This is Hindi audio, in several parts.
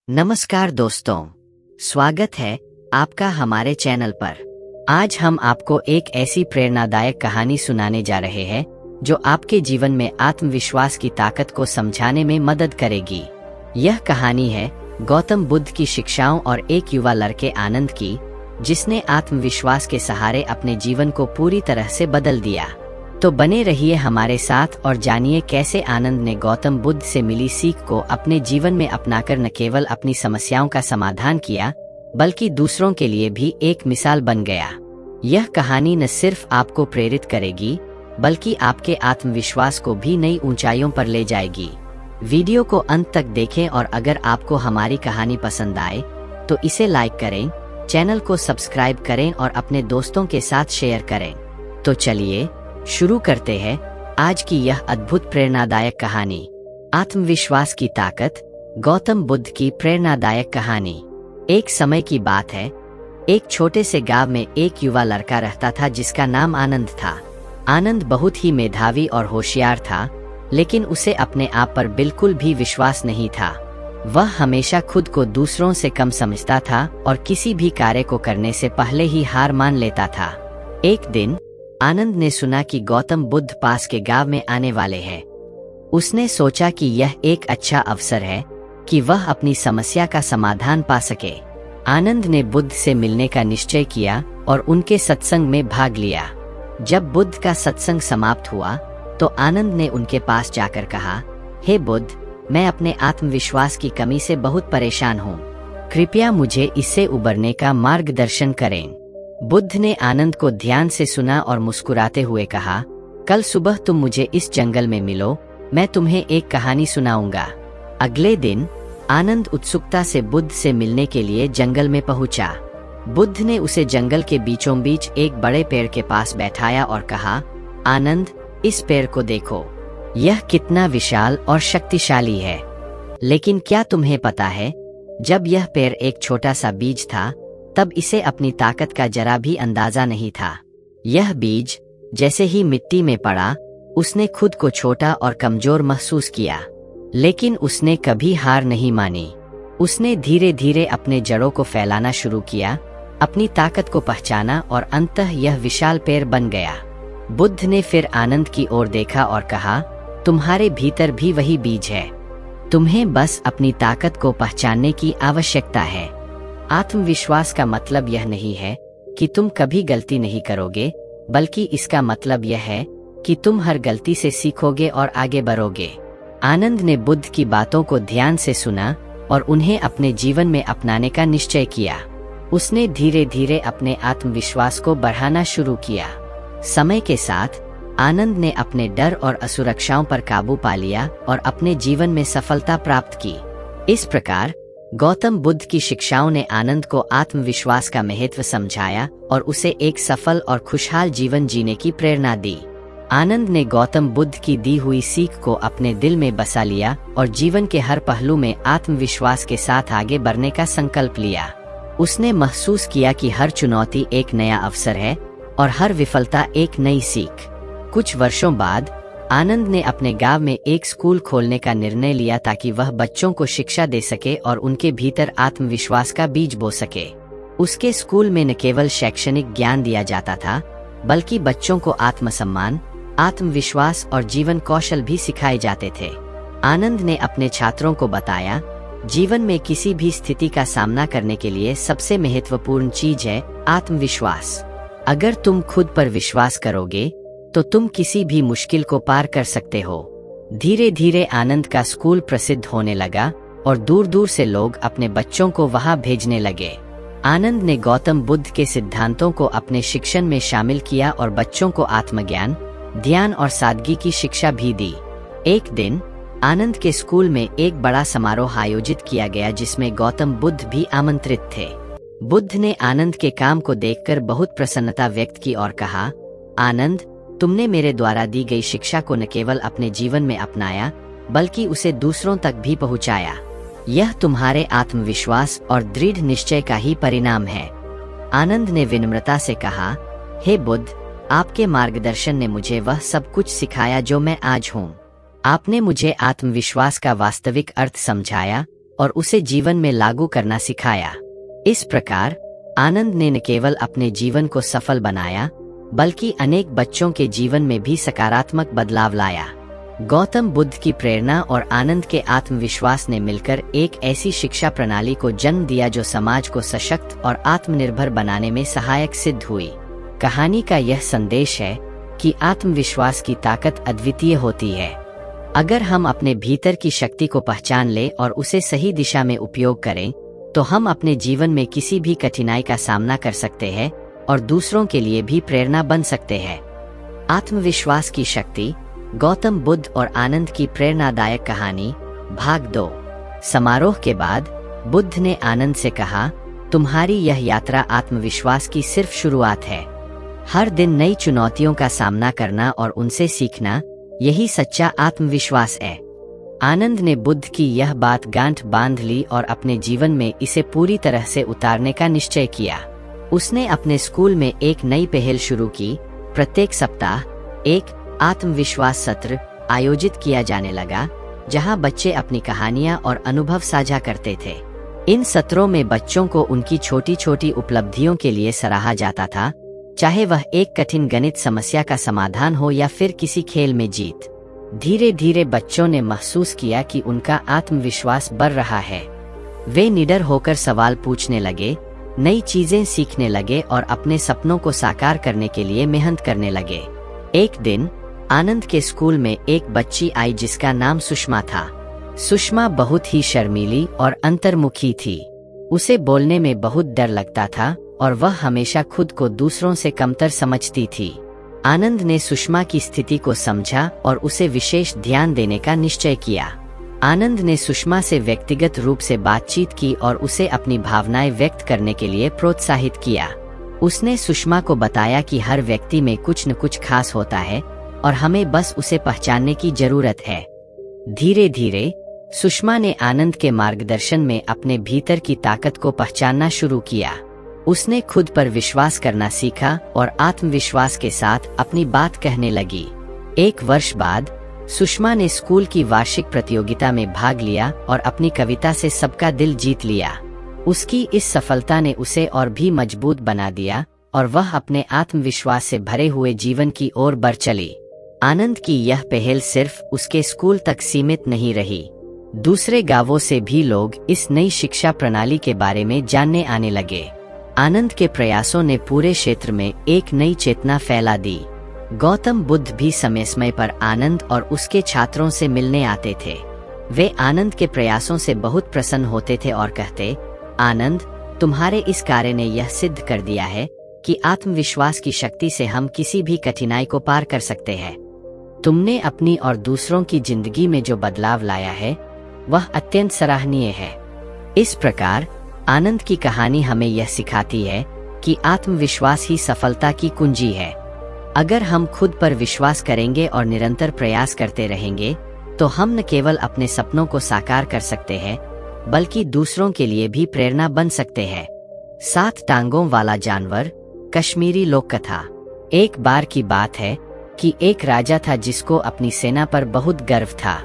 नमस्कार दोस्तों, स्वागत है आपका हमारे चैनल पर। आज हम आपको एक ऐसी प्रेरणादायक कहानी सुनाने जा रहे हैं जो आपके जीवन में आत्मविश्वास की ताकत को समझाने में मदद करेगी। यह कहानी है गौतम बुद्ध की शिक्षाओं और एक युवा लड़के आनंद की, जिसने आत्मविश्वास के सहारे अपने जीवन को पूरी तरह से बदल दिया। तो बने रहिए हमारे साथ और जानिए कैसे आनंद ने गौतम बुद्ध से मिली सीख को अपने जीवन में अपनाकर न केवल अपनी समस्याओं का समाधान किया, बल्कि दूसरों के लिए भी एक मिसाल बन गया। यह कहानी न सिर्फ आपको प्रेरित करेगी, बल्कि आपके आत्मविश्वास को भी नई ऊंचाइयों पर ले जाएगी। वीडियो को अंत तक देखें और अगर आपको हमारी कहानी पसंद आए तो इसे लाइक करें, चैनल को सब्सक्राइब करें और अपने दोस्तों के साथ शेयर करें। तो चलिए शुरू करते हैं आज की यह अद्भुत प्रेरणादायक कहानी। आत्मविश्वास की ताकत, गौतम बुद्ध की प्रेरणादायक कहानी। एक समय की बात है, एक छोटे से गांव में एक युवा लड़का रहता था जिसका नाम आनंद था। आनंद बहुत ही मेधावी और होशियार था, लेकिन उसे अपने आप पर बिल्कुल भी विश्वास नहीं था। वह हमेशा खुद को दूसरों से कम समझता था और किसी भी कार्य को करने से पहले ही हार मान लेता था। एक दिन आनंद ने सुना कि गौतम बुद्ध पास के गांव में आने वाले हैं। उसने सोचा कि यह एक अच्छा अवसर है कि वह अपनी समस्या का समाधान पा सके। आनंद ने बुद्ध से मिलने का निश्चय किया और उनके सत्संग में भाग लिया। जब बुद्ध का सत्संग समाप्त हुआ तो आनंद ने उनके पास जाकर कहा, हे बुद्ध, मैं अपने आत्मविश्वास की कमी से बहुत परेशान हूँ। कृपया मुझे इससे उबरने का मार्गदर्शन करें। बुद्ध ने आनंद को ध्यान से सुना और मुस्कुराते हुए कहा, कल सुबह तुम मुझे इस जंगल में मिलो, मैं तुम्हें एक कहानी सुनाऊंगा। अगले दिन आनंद उत्सुकता से बुद्ध से मिलने के लिए जंगल में पहुंचा। बुद्ध ने उसे जंगल के बीचों बीच एक बड़े पेड़ के पास बैठाया और कहा, आनंद, इस पेड़ को देखो, यह कितना विशाल और शक्तिशाली है। लेकिन क्या तुम्हें पता है, जब यह पेड़ एक छोटा सा बीज था, तब इसे अपनी ताकत का जरा भी अंदाजा नहीं था। यह बीज जैसे ही मिट्टी में पड़ा, उसने खुद को छोटा और कमजोर महसूस किया, लेकिन उसने कभी हार नहीं मानी। उसने धीरे धीरे अपने जड़ों को फैलाना शुरू किया, अपनी ताकत को पहचाना और अंततः यह विशाल पेड़ बन गया। बुद्ध ने फिर आनंद की ओर देखा और कहा, तुम्हारे भीतर भी वही बीज है, तुम्हें बस अपनी ताकत को पहचानने की आवश्यकता है। आत्मविश्वास का मतलब यह नहीं है कि तुम कभी गलती नहीं करोगे, बल्कि इसका मतलब यह है कि तुम हर गलती से सीखोगे और आगे बढ़ोगे। आनंद ने बुद्ध की बातों को ध्यान से सुना और उन्हें अपने जीवन में अपनाने का निश्चय किया। उसने धीरे धीरे अपने आत्मविश्वास को बढ़ाना शुरू किया। समय के साथ आनंद ने अपने डर और असुरक्षाओं पर काबू पा लिया और अपने जीवन में सफलता प्राप्त की। इस प्रकार गौतम बुद्ध की शिक्षाओं ने आनंद को आत्मविश्वास का महत्व समझाया और उसे एक सफल और खुशहाल जीवन जीने की प्रेरणा दी। आनंद ने गौतम बुद्ध की दी हुई सीख को अपने दिल में बसा लिया और जीवन के हर पहलू में आत्मविश्वास के साथ आगे बढ़ने का संकल्प लिया। उसने महसूस किया कि हर चुनौती एक नया अवसर है और हर विफलता एक नई सीख। कुछ वर्षों बाद आनंद ने अपने गांव में एक स्कूल खोलने का निर्णय लिया ताकि वह बच्चों को शिक्षा दे सके और उनके भीतर आत्मविश्वास का बीज बो सके। उसके स्कूल में न केवल शैक्षणिक ज्ञान दिया जाता था, बल्कि बच्चों को आत्मसम्मान, आत्मविश्वास और जीवन कौशल भी सिखाए जाते थे। आनंद ने अपने छात्रों को बताया, जीवन में किसी भी स्थिति का सामना करने के लिए सबसे महत्वपूर्ण चीज है आत्मविश्वास। अगर तुम खुद पर विश्वास करोगे तो तुम किसी भी मुश्किल को पार कर सकते हो। धीरे धीरे आनंद का स्कूल प्रसिद्ध होने लगा और दूर दूर से लोग अपने बच्चों को वहां भेजने लगे। आनंद ने गौतम बुद्ध के सिद्धांतों को अपने शिक्षण में शामिल किया और बच्चों को आत्मज्ञान, ध्यान और सादगी की शिक्षा भी दी। एक दिन आनंद के स्कूल में एक बड़ा समारोह आयोजित किया गया जिसमें गौतम बुद्ध भी आमंत्रित थे। बुद्ध ने आनंद के काम को देखकर बहुत प्रसन्नता व्यक्त की और कहा, आनंद, तुमने मेरे द्वारा दी गई शिक्षा को न केवल अपने जीवन में अपनाया, बल्कि उसे दूसरों तक भी पहुंचाया। यह तुम्हारे आत्मविश्वास और दृढ़ निश्चय का ही परिणाम है। आनंद ने विनम्रता से कहा, हे बुद्ध, आपके मार्गदर्शन ने मुझे वह सब कुछ सिखाया जो मैं आज हूँ। आपने मुझे आत्मविश्वास का वास्तविक अर्थ समझाया और उसे जीवन में लागू करना सिखाया। इस प्रकार आनंद ने न केवल अपने जीवन को सफल बनाया, बल्कि अनेक बच्चों के जीवन में भी सकारात्मक बदलाव लाया। गौतम बुद्ध की प्रेरणा और आनंद के आत्मविश्वास ने मिलकर एक ऐसी शिक्षा प्रणाली को जन्म दिया जो समाज को सशक्त और आत्मनिर्भर बनाने में सहायक सिद्ध हुई। कहानी का यह संदेश है कि आत्मविश्वास की ताकत अद्वितीय होती है। अगर हम अपने भीतर की शक्ति को पहचान लें और उसे सही दिशा में उपयोग करें, तो हम अपने जीवन में किसी भी कठिनाई का सामना कर सकते हैं और दूसरों के लिए भी प्रेरणा बन सकते हैं। आत्मविश्वास की शक्ति, गौतम बुद्ध और आनंद की प्रेरणादायक कहानी, भाग 2। समारोह के बाद बुद्ध ने आनंद से कहा, तुम्हारी यह यात्रा आत्मविश्वास की सिर्फ शुरुआत है। हर दिन नई चुनौतियों का सामना करना और उनसे सीखना, यही सच्चा आत्मविश्वास है। आनंद ने बुद्ध की यह बात गांठ बांध ली और अपने जीवन में इसे पूरी तरह से उतारने का निश्चय किया। उसने अपने स्कूल में एक नई पहल शुरू की। प्रत्येक सप्ताह एक आत्मविश्वास सत्र आयोजित किया जाने लगा, जहां बच्चे अपनी कहानियां और अनुभव साझा करते थे। इन सत्रों में बच्चों को उनकी छोटी छोटी उपलब्धियों के लिए सराहा जाता था, चाहे वह एक कठिन गणित समस्या का समाधान हो या फिर किसी खेल में जीत। धीरे धीरे बच्चों ने महसूस किया कि उनका आत्मविश्वास बढ़ रहा है। वे निडर होकर सवाल पूछने लगे, नई चीजें सीखने लगे और अपने सपनों को साकार करने के लिए मेहनत करने लगे। एक दिन आनंद के स्कूल में एक बच्ची आई जिसका नाम सुषमा था। सुषमा बहुत ही शर्मीली और अंतर्मुखी थी। उसे बोलने में बहुत डर लगता था और वह हमेशा खुद को दूसरों से कमतर समझती थी। आनंद ने सुषमा की स्थिति को समझा और उसे विशेष ध्यान देने का निश्चय किया। आनंद ने सुषमा से व्यक्तिगत रूप से बातचीत की और उसे अपनी भावनाएं व्यक्त करने के लिए प्रोत्साहित किया। उसने सुषमा को बताया कि हर व्यक्ति में कुछ न कुछ खास होता है और हमें बस उसे पहचानने की जरूरत है। धीरे धीरे सुषमा ने आनंद के मार्गदर्शन में अपने भीतर की ताकत को पहचानना शुरू किया। उसने खुद पर विश्वास करना सीखा और आत्मविश्वास के साथ अपनी बात कहने लगी। एक वर्ष बाद सुषमा ने स्कूल की वार्षिक प्रतियोगिता में भाग लिया और अपनी कविता से सबका दिल जीत लिया। उसकी इस सफलता ने उसे और भी मजबूत बना दिया और वह अपने आत्मविश्वास से भरे हुए जीवन की ओर बढ़ चली। आनंद की यह पहल सिर्फ उसके स्कूल तक सीमित नहीं रही। दूसरे गांवों से भी लोग इस नई शिक्षा प्रणाली के बारे में जानने आने लगे। आनंद के प्रयासों ने पूरे क्षेत्र में एक नई चेतना फैला दी। गौतम बुद्ध भी समय समय पर आनंद और उसके छात्रों से मिलने आते थे। वे आनंद के प्रयासों से बहुत प्रसन्न होते थे और कहते, आनंद, तुम्हारे इस कार्य ने यह सिद्ध कर दिया है कि आत्मविश्वास की शक्ति से हम किसी भी कठिनाई को पार कर सकते हैं। तुमने अपनी और दूसरों की जिंदगी में जो बदलाव लाया है, वह अत्यंत सराहनीय है। इस प्रकार आनंद की कहानी हमें यह सिखाती है कि आत्मविश्वास ही सफलता की कुंजी है। अगर हम खुद पर विश्वास करेंगे और निरंतर प्रयास करते रहेंगे, तो हम न केवल अपने सपनों को साकार कर सकते हैं, बल्कि दूसरों के लिए भी प्रेरणा बन सकते हैं। 7 टांगों वाला जानवर, कश्मीरी लोक कथा। एक बार की बात है कि एक राजा था जिसको अपनी सेना पर बहुत गर्व था।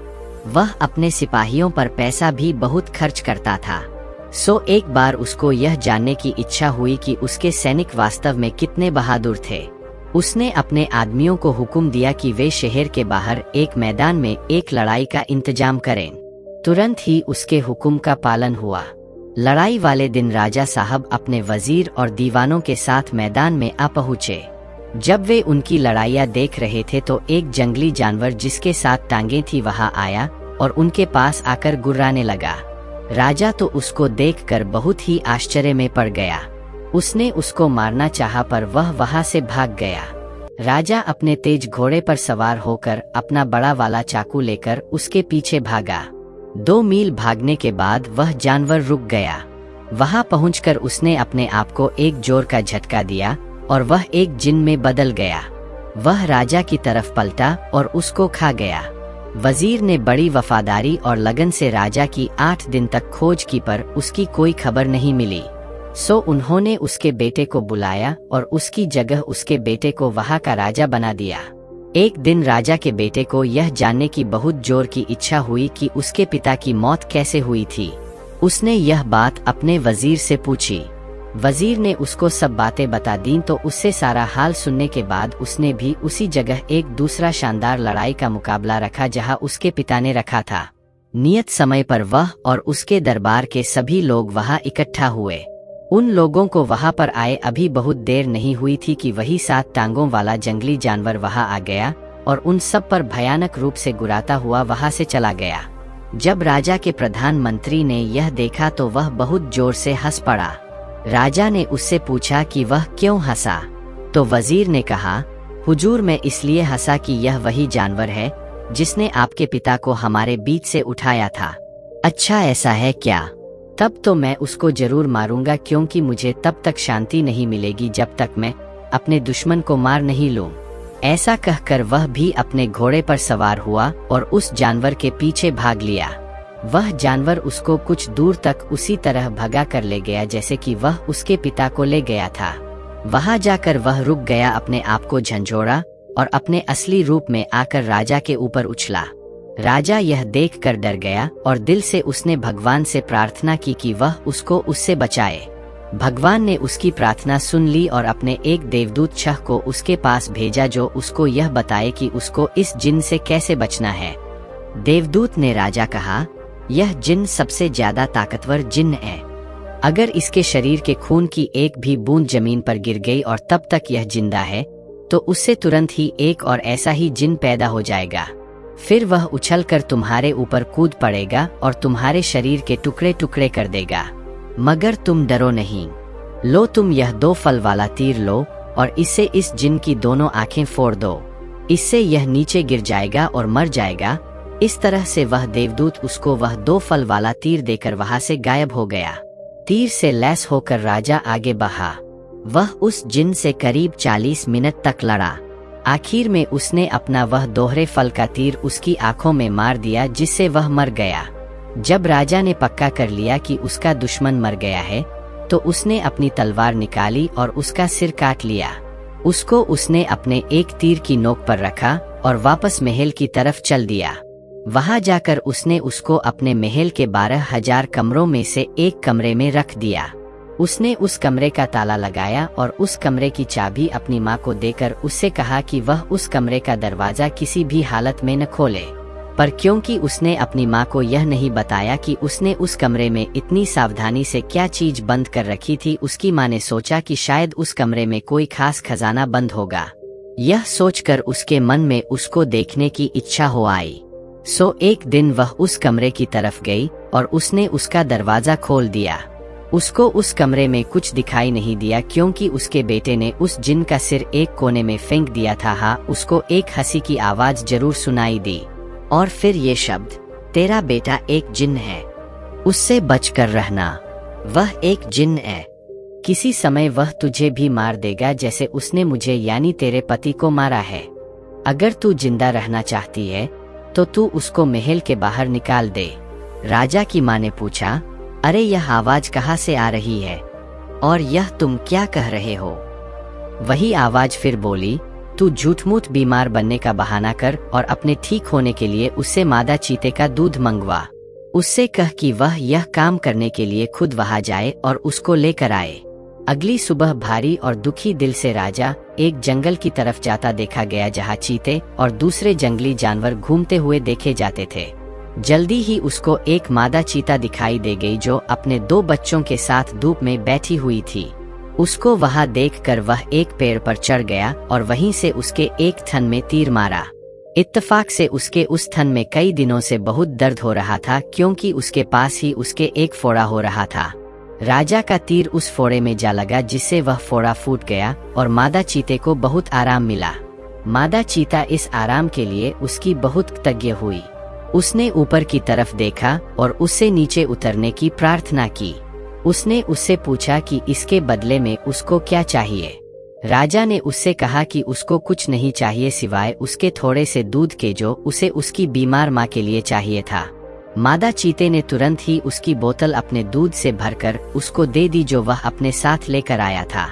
वह अपने सिपाहियों पर पैसा भी बहुत खर्च करता था। एक बार उसको यह जानने की इच्छा हुई कि उसके सैनिक वास्तव में कितने बहादुर थे। उसने अपने आदमियों को हुक्म दिया कि वे शहर के बाहर एक मैदान में एक लड़ाई का इंतजाम करें। तुरंत ही उसके हुक्म का पालन हुआ। लड़ाई वाले दिन राजा साहब अपने वजीर और दीवानों के साथ मैदान में आ पहुँचे। जब वे उनकी लड़ाइयाँ देख रहे थे तो एक जंगली जानवर जिसके 7 टांगे थी वहां आया और उनके पास आकर गुर्राने लगा। राजा तो उसको देखकर बहुत ही आश्चर्य में पड़ गया। उसने उसको मारना चाहा पर वह वहां से भाग गया। राजा अपने तेज घोड़े पर सवार होकर अपना बड़ा वाला चाकू लेकर उसके पीछे भागा। 2 मील भागने के बाद वह जानवर रुक गया। वहां पहुंचकर उसने अपने आप को एक जोर का झटका दिया और वह एक जिन में बदल गया। वह राजा की तरफ पलटा और उसको खा गया। वजीर ने बड़ी वफादारी और लगन से राजा की 8 दिन तक खोज की पर उसकी कोई खबर नहीं मिली। उन्होंने उसके बेटे को बुलाया और उसकी जगह उसके बेटे को वहां का राजा बना दिया। एक दिन राजा के बेटे को यह जानने की बहुत जोर की इच्छा हुई कि उसके पिता की मौत कैसे हुई थी। उसने यह बात अपने वजीर से पूछी। वजीर ने उसको सब बातें बता दी तो उससे सारा हाल सुनने के बाद उसने भी उसी जगह एक दूसरा शानदार लड़ाई का मुकाबला रखा जहां उसके पिता ने रखा था। नियत समय पर वह और उसके दरबार के सभी लोग वहां इकट्ठा हुए। उन लोगों को वहां पर आए अभी बहुत देर नहीं हुई थी कि वही 7 टांगों वाला जंगली जानवर वहां आ गया और उन सब पर भयानक रूप से गुराता हुआ वहां से चला गया। जब राजा के प्रधानमंत्री ने यह देखा तो वह बहुत जोर से हंस पड़ा। राजा ने उससे पूछा कि वह क्यों हंसा, तो वजीर ने कहा, हुजूर मैं इसलिए हंसा कि यह वही जानवर है जिसने आपके पिता को हमारे बीच से उठाया था। अच्छा ऐसा है क्या? तब तो मैं उसको जरूर मारूंगा, क्योंकि मुझे तब तक शांति नहीं मिलेगी जब तक मैं अपने दुश्मन को मार नहीं लूं। ऐसा कहकर वह भी अपने घोड़े पर सवार हुआ और उस जानवर के पीछे भाग लिया। वह जानवर उसको कुछ दूर तक उसी तरह भगा कर ले गया जैसे कि वह उसके पिता को ले गया था। वहां जाकर वह रुक गया, अपने आप को झंझोड़ा और अपने असली रूप में आकर राजा के ऊपर उछला। राजा यह देखकर डर गया और दिल से उसने भगवान से प्रार्थना की कि वह उसको उससे बचाए। भगवान ने उसकी प्रार्थना सुन ली और अपने एक देवदूत छह को उसके पास भेजा जो उसको यह बताए कि उसको इस जिन से कैसे बचना है। देवदूत ने राजा कहा, यह जिन सबसे ज्यादा ताकतवर जिन है। अगर इसके शरीर के खून की एक भी बूंद जमीन पर गिर गई और तब तक यह जिंदा है तो उससे तुरंत ही एक और ऐसा ही जिन पैदा हो जाएगा। फिर वह उछलकर तुम्हारे ऊपर कूद पड़ेगा और तुम्हारे शरीर के टुकड़े टुकड़े कर देगा। मगर तुम डरो नहीं। लो तुम यह 2 फल वाला तीर लो और इससे इस जिन की दोनों आंखें फोड़ दो। इससे यह नीचे गिर जाएगा और मर जाएगा। इस तरह से वह देवदूत उसको वह 2 फल वाला तीर देकर वहां से गायब हो गया। तीर से लैस होकर राजा आगे बढ़ा। वह उस जिन से करीब 40 मिनट तक लड़ा। आखिर में उसने अपना वह दोहरे फल का तीर उसकी आंखों में मार दिया जिससे वह मर गया। जब राजा ने पक्का कर लिया कि उसका दुश्मन मर गया है तो उसने अपनी तलवार निकाली और उसका सिर काट लिया। उसको उसने अपने एक तीर की नोक पर रखा और वापस महल की तरफ चल दिया। वहां जाकर उसने उसको अपने महल के 12,000 कमरों में से एक कमरे में रख दिया। उसने उस कमरे का ताला लगाया और उस कमरे की चाबी अपनी माँ को देकर उससे कहा कि वह उस कमरे का दरवाजा किसी भी हालत में न खोले। पर क्योंकि उसने अपनी माँ को यह नहीं बताया कि उसने उस कमरे में इतनी सावधानी से क्या चीज बंद कर रखी थी, उसकी माँ ने सोचा कि शायद उस कमरे में कोई खास खजाना बंद होगा। यह सोचकर उसके मन में उसको देखने की इच्छा हो आई। सो एक दिन वह उस कमरे की तरफ गई और उसने उसका दरवाजा खोल दिया। उसको उस कमरे में कुछ दिखाई नहीं दिया क्योंकि उसके बेटे ने उस जिन का सिर एक कोने में फेंक दिया था। हाँ, उसको एक हंसी की आवाज जरूर सुनाई दी और फिर ये शब्द, तेरा बेटा एक जिन है, उससे बचकर रहना। वह एक जिन है, किसी समय वह तुझे भी मार देगा जैसे उसने मुझे यानी तेरे पति को मारा है। अगर तू जिंदा रहना चाहती है तो तू उसको महल के बाहर निकाल दे। राजा की माँ ने पूछा, अरे यह आवाज कहाँ से आ रही है और यह तुम क्या कह रहे हो? वही आवाज फिर बोली, तू झूठ-मूठ बीमार बनने का बहाना कर और अपने ठीक होने के लिए उससे मादा चीते का दूध मंगवा। उससे कह कि वह यह काम करने के लिए खुद वहां जाए और उसको लेकर आए। अगली सुबह भारी और दुखी दिल से राजा एक जंगल की तरफ जाता देखा गया जहाँ चीते और दूसरे जंगली जानवर घूमते हुए देखे जाते थे। जल्दी ही उसको एक मादा चीता दिखाई दे गई जो अपने 2 बच्चों के साथ धूप में बैठी हुई थी। उसको वहां देखकर वह एक पेड़ पर चढ़ गया और वहीं से उसके एक थन में तीर मारा। इत्तेफाक से उसके उस थन में कई दिनों से बहुत दर्द हो रहा था क्योंकि उसके पास ही उसके एक फोड़ा हो रहा था। राजा का तीर उस फोड़े में जा लगा जिससे वह फोड़ा फूट गया और मादा चीते को बहुत आराम मिला। मादा चीता इस आराम के लिए उसकी बहुत कृतज्ञ हुई। उसने ऊपर की तरफ देखा और उससे नीचे उतरने की प्रार्थना की। उसने उससे पूछा कि इसके बदले में उसको क्या चाहिए। राजा ने उससे कहा कि उसको कुछ नहीं चाहिए सिवाय उसके थोड़े से दूध के जो उसे उसकी बीमार माँ के लिए चाहिए था। मादा चीते ने तुरंत ही उसकी बोतल अपने दूध से भरकर उसको दे दी जो वह अपने साथ लेकर आया था।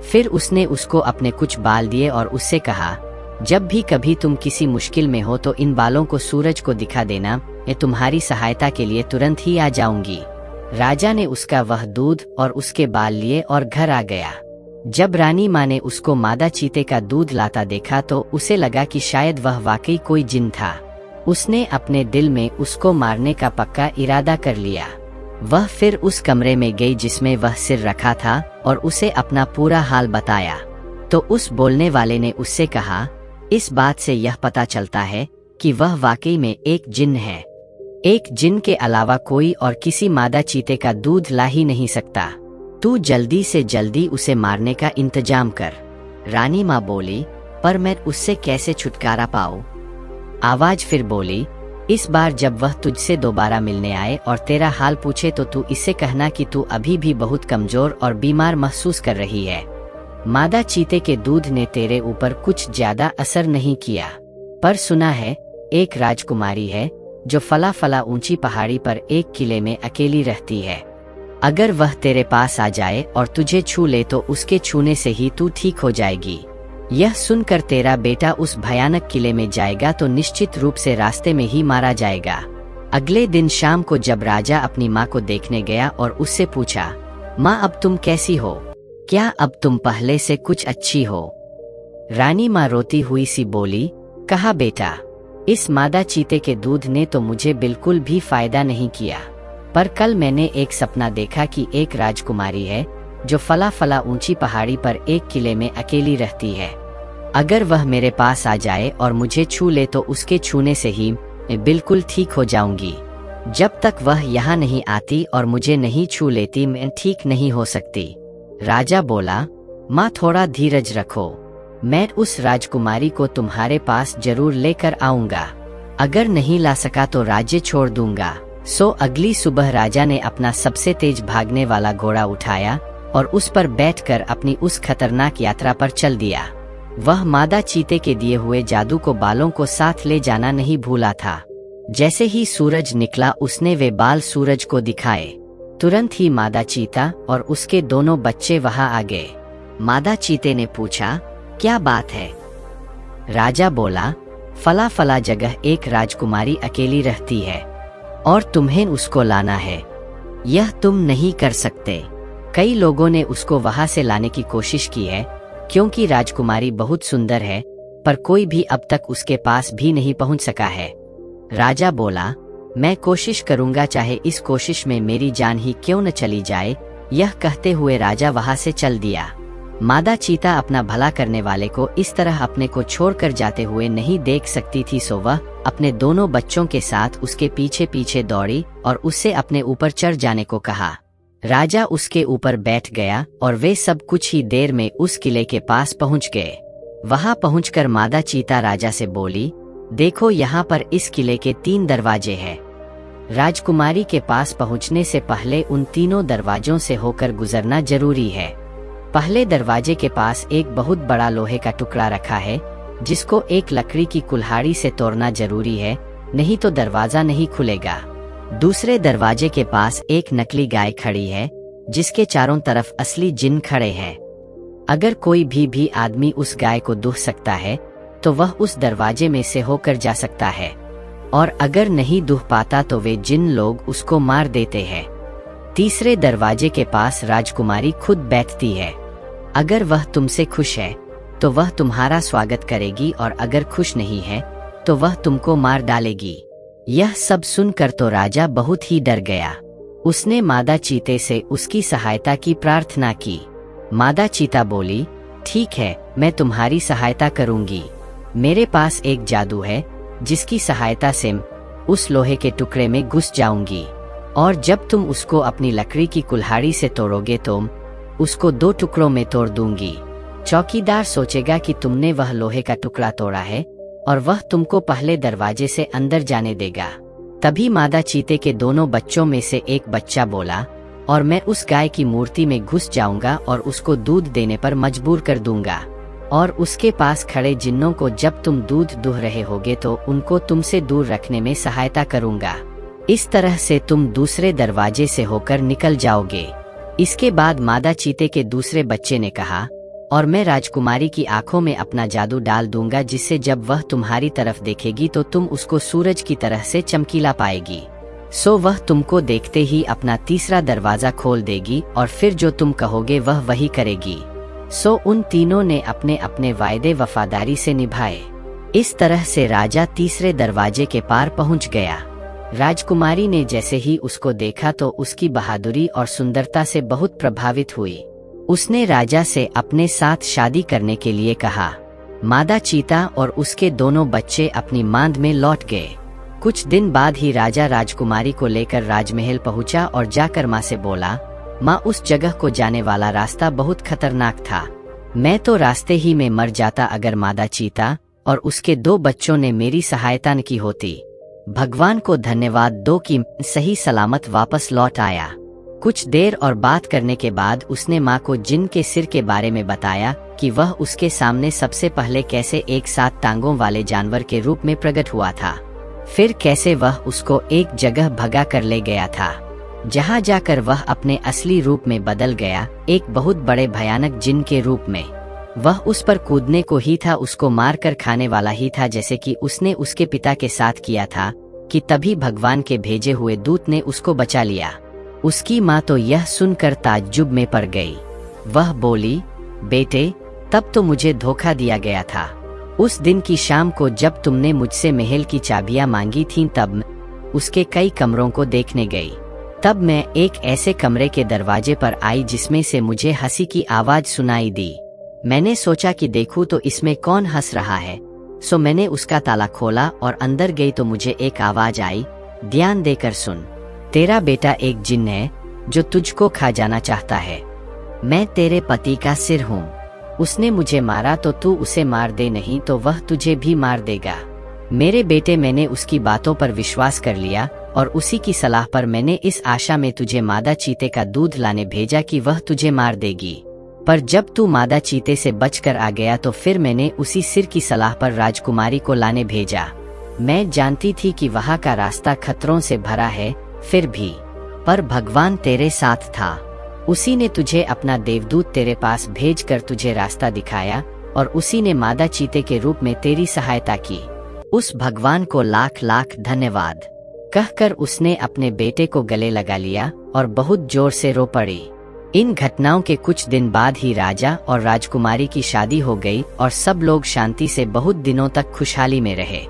फिर उसने उसको अपने कुछ बाल दिए और उससे कहा, जब भी कभी तुम किसी मुश्किल में हो तो इन बालों को सूरज को दिखा देना, मैं तुम्हारी सहायता के लिए तुरंत ही आ जाऊंगी। राजा ने उसका वह दूध और उसके बाल लिए और घर आ गया। जब रानी माँ ने उसको मादा चीते का दूध लाता देखा तो उसे लगा कि शायद वह वाकई कोई जिन था। उसने अपने दिल में उसको मारने का पक्का इरादा कर लिया। वह फिर उस कमरे में गई जिसमें वह सिर रखा था और उसे अपना पूरा हाल बताया। तो उस बोलने वाले ने उससे कहा, इस बात से यह पता चलता है कि वह वाकई में एक जिन है। एक जिन के अलावा कोई और किसी मादा चीते का दूध ला ही नहीं सकता। तू जल्दी से जल्दी उसे मारने का इंतजाम कर। रानी माँ बोली, पर मैं उससे कैसे छुटकारा पाऊँ? आवाज फिर बोली, इस बार जब वह तुझसे दोबारा मिलने आए और तेरा हाल पूछे तो तू इससे कहना कि तू अभी भी बहुत कमजोर और बीमार महसूस कर रही है। मादा चीते के दूध ने तेरे ऊपर कुछ ज्यादा असर नहीं किया, पर सुना है एक राजकुमारी है जो फला फला ऊंची पहाड़ी पर एक किले में अकेली रहती है। अगर वह तेरे पास आ जाए और तुझे छू ले तो उसके छूने से ही तू ठीक हो जाएगी। यह सुनकर तेरा बेटा उस भयानक किले में जाएगा तो निश्चित रूप से रास्ते में ही मारा जाएगा। अगले दिन शाम को जब राजा अपनी माँ को देखने गया और उससे पूछा, माँ अब तुम कैसी हो? क्या अब तुम पहले से कुछ अच्छी हो? रानी माँ रोती हुई सी बोली, कहा बेटा, इस मादा चीते के दूध ने तो मुझे बिल्कुल भी फायदा नहीं किया, पर कल मैंने एक सपना देखा कि एक राजकुमारी है जो फला फला ऊंची पहाड़ी पर एक किले में अकेली रहती है। अगर वह मेरे पास आ जाए और मुझे छू ले तो उसके छूने से ही मैं बिल्कुल ठीक हो जाऊंगी। जब तक वह यहाँ नहीं आती और मुझे नहीं छू लेती मैं ठीक नहीं हो सकती। राजा बोला, माँ थोड़ा धीरज रखो, मैं उस राजकुमारी को तुम्हारे पास जरूर लेकर आऊंगा। अगर नहीं ला सका तो राज्य छोड़ दूंगा। सो अगली सुबह राजा ने अपना सबसे तेज भागने वाला घोड़ा उठाया और उस पर बैठकर अपनी उस खतरनाक यात्रा पर चल दिया। वह मादा चीते के दिए हुए जादू को बालों को साथ ले जाना नहीं भूला था। जैसे ही सूरज निकला उसने वे बाल सूरज को दिखाए। तुरंत ही मादा चीता और उसके दोनों बच्चे वहां आ गए। मादा चीते ने पूछा, क्या बात है? राजा बोला, फला फला जगह एक राजकुमारी अकेली रहती है और तुम्हें उसको लाना है। यह तुम नहीं कर सकते। कई लोगों ने उसको वहां से लाने की कोशिश की है क्योंकि राजकुमारी बहुत सुंदर है, पर कोई भी अब तक उसके पास भी नहीं पहुंच सका है। राजा बोला, मैं कोशिश करूंगा, चाहे इस कोशिश में मेरी जान ही क्यों न चली जाए। यह कहते हुए राजा वहां से चल दिया। मादा चीता अपना भला करने वाले को इस तरह अपने को छोड़कर जाते हुए नहीं देख सकती थी, सो वह अपने दोनों बच्चों के साथ उसके पीछे पीछे दौड़ी और उससे अपने ऊपर चढ़ जाने को कहा। राजा उसके ऊपर बैठ गया और वे सब कुछ ही देर में उस किले के पास पहुंच गए। वहां पहुंचकर मादा चीता राजा से बोली, देखो यहाँ पर इस किले के 3 दरवाजे हैं। राजकुमारी के पास पहुंचने से पहले उन तीनों दरवाजों से होकर गुजरना जरूरी है। पहले दरवाजे के पास एक बहुत बड़ा लोहे का टुकड़ा रखा है जिसको एक लकड़ी की कुल्हाड़ी से तोड़ना जरूरी है, नहीं तो दरवाजा नहीं खुलेगा। दूसरे दरवाजे के पास एक नकली गाय खड़ी है जिसके चारों तरफ असली जिन खड़े हैं। अगर कोई भी आदमी उस गाय को दूह सकता है तो वह उस दरवाजे में से होकर जा सकता है, और अगर नहीं दूह पाता तो वे जिन लोग उसको मार देते हैं। तीसरे दरवाजे के पास राजकुमारी खुद बैठती है। अगर वह तुमसे खुश है तो वह तुम्हारा स्वागत करेगी, और अगर खुश नहीं है तो वह तुमको मार डालेगी। यह सब सुनकर तो राजा बहुत ही डर गया। उसने मादा चीते से उसकी सहायता की प्रार्थना की। मादा चीता बोली, ठीक है, मैं तुम्हारी सहायता करूंगी। मेरे पास एक जादू है जिसकी सहायता से उस लोहे के टुकड़े में घुस जाऊंगी, और जब तुम उसको अपनी लकड़ी की कुल्हाड़ी से तोड़ोगे तो उसको 2 टुकड़ों में तोड़ दूंगी। चौकीदार सोचेगा कि तुमने वह लोहे का टुकड़ा तोड़ा है और वह तुमको पहले दरवाजे से अंदर जाने देगा। तभी मादा चीते के दोनों बच्चों में से एक बच्चा बोला, और मैं उस गाय की मूर्ति में घुस जाऊंगा और उसको दूध देने पर मजबूर कर दूंगा, और उसके पास खड़े जिन्नों को जब तुम दूध दूह रहे होगे तो उनको तुमसे दूर रखने में सहायता करूंगा। इस तरह से तुम दूसरे दरवाजे से होकर निकल जाओगे। इसके बाद मादा चीते के दूसरे बच्चे ने कहा, और मैं राजकुमारी की आंखों में अपना जादू डाल दूंगा जिससे जब वह तुम्हारी तरफ देखेगी तो तुम उसको सूरज की तरह से चमकीला पाएगी। सो वह तुमको देखते ही अपना तीसरा दरवाजा खोल देगी और फिर जो तुम कहोगे वह वही करेगी। सो उन तीनों ने अपने अपने वायदे वफादारी से निभाए। इस तरह से राजा तीसरे दरवाजे के पार पहुंच गया। राजकुमारी ने जैसे ही उसको देखा तो उसकी बहादुरी और सुंदरता से बहुत प्रभावित हुई। उसने राजा से अपने साथ शादी करने के लिए कहा। मादा चीता और उसके दोनों बच्चे अपनी मांद में लौट गए। कुछ दिन बाद ही राजा राजकुमारी को लेकर राजमहल पहुंचा और जाकर माँ से बोला, माँ उस जगह को जाने वाला रास्ता बहुत खतरनाक था। मैं तो रास्ते ही में मर जाता अगर मादा चीता और उसके 2 बच्चों ने मेरी सहायता न की होती। भगवान को धन्यवाद दो कि सही सलामत वापस लौट आया। कुछ देर और बात करने के बाद उसने माँ को जिन के सिर के बारे में बताया कि वह उसके सामने सबसे पहले कैसे एक 7 टांगों वाले जानवर के रूप में प्रकट हुआ था, फिर कैसे वह उसको एक जगह भगा कर ले गया था, जहाँ जाकर वह अपने असली रूप में बदल गया, एक बहुत बड़े भयानक जिन के रूप में। वह उस पर कूदने को ही था, उसको मार कर खाने वाला ही था, जैसे कि उसने उसके पिता के साथ किया था। कि तभी भगवान के भेजे हुए दूत ने उसको बचा लिया। उसकी माँ तो यह सुनकर ताज्जुब में पड़ गई। वह बोली, बेटे तब तो मुझे धोखा दिया गया था। उस दिन की शाम को जब तुमने मुझसे महल की चाबियां मांगी थीं तब उसके कई कमरों को देखने गई। तब मैं एक ऐसे कमरे के दरवाजे पर आई जिसमें से मुझे हंसी की आवाज सुनाई दी। मैंने सोचा कि देखूं तो इसमें कौन हंस रहा है। सो मैंने उसका ताला खोला और अंदर गई तो मुझे एक आवाज आई, ध्यान देकर सुन, तेरा बेटा एक जिन्न है जो तुझको खा जाना चाहता है। मैं तेरे पति का सिर हूँ। उसने मुझे मारा तो तू उसे मार दे, नहीं तो वह तुझे भी मार देगा। मेरे बेटे, मैंने उसकी बातों पर विश्वास कर लिया और उसी की सलाह पर मैंने इस आशा में तुझे मादा चीते का दूध लाने भेजा कि वह तुझे मार देगी। पर जब तू मादा चीते से बचकर आ गया तो फिर मैंने उसी सिर की सलाह पर राजकुमारी को लाने भेजा। मैं जानती थी कि वहाँ का रास्ता खतरों से भरा है, फिर भी पर भगवान तेरे साथ था। उसी ने तुझे अपना देवदूत तेरे पास भेजकर तुझे रास्ता दिखाया और उसी ने मादा चीते के रूप में तेरी सहायता की। उस भगवान को लाख लाख धन्यवाद। कहकर उसने अपने बेटे को गले लगा लिया और बहुत जोर से रो पड़ी। इन घटनाओं के कुछ दिन बाद ही राजा और राजकुमारी की शादी हो गई और सब लोग शांति से बहुत दिनों तक खुशहाली में रहे।